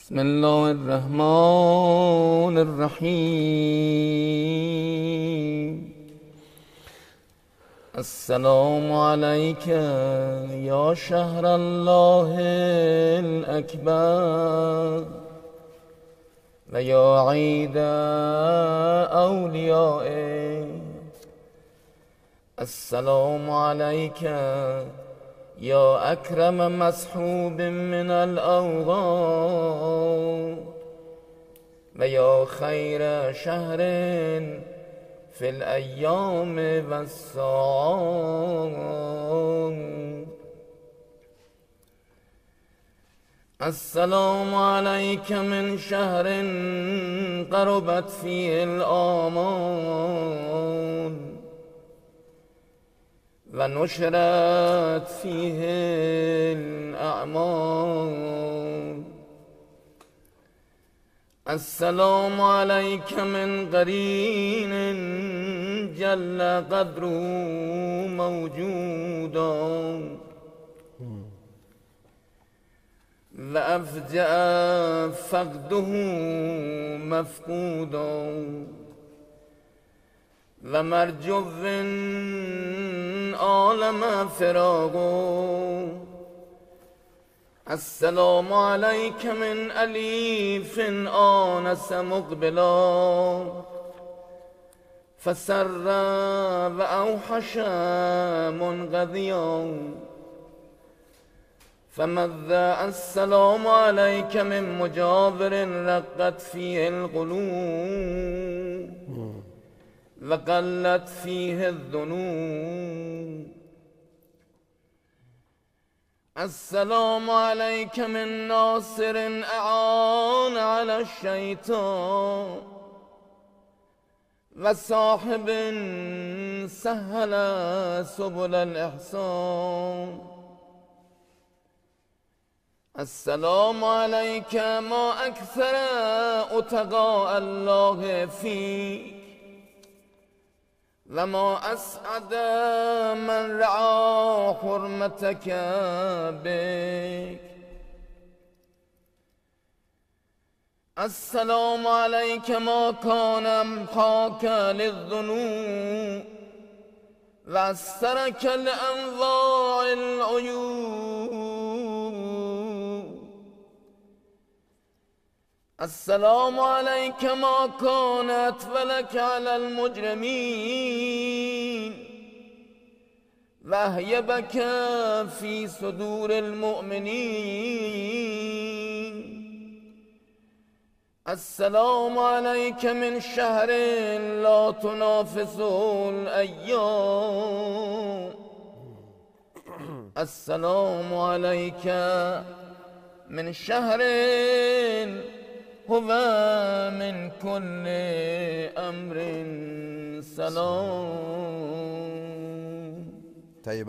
بسم الله الرحمن الرحيم. السلام عليك يا شهر الله الأكبر ويا عيد أوليائه. السلام عليك يا أكرم مسحوب من الأوغار ويا خير شهر في الأيام والساعات. السلام عليك من شهر قربت فيه الآمال ونشرت فيه الأعمال. السلام عليك من قرين جل قدره موجودا وأفجأ فقده مفقودا ومرجو عالم فراغه. السلام عليك من أليف آنس مقبلا فسر وأوحش منقذيا فماذا. السلام عليك من مجاور رقت فيه القلوب وقلت فيه الذنوب. السلام عليك من ناصر أعان على الشيطان وصاحب سهل سبل الإحسان. السلام عليك ما أكثر أتقاء الله فيك وما أسعد من رعى حرمتك بك. السلام عليك ما كان محاك للذنوب وأسترك لأنواع العيوب. السلام عليك ما كانت ولك على المجرمين وهي بك في صدور المؤمنين. السلام عليك من شهر لا تنافس الأيام. السلام عليك من شهر هو من كل أمر سلام. طيب.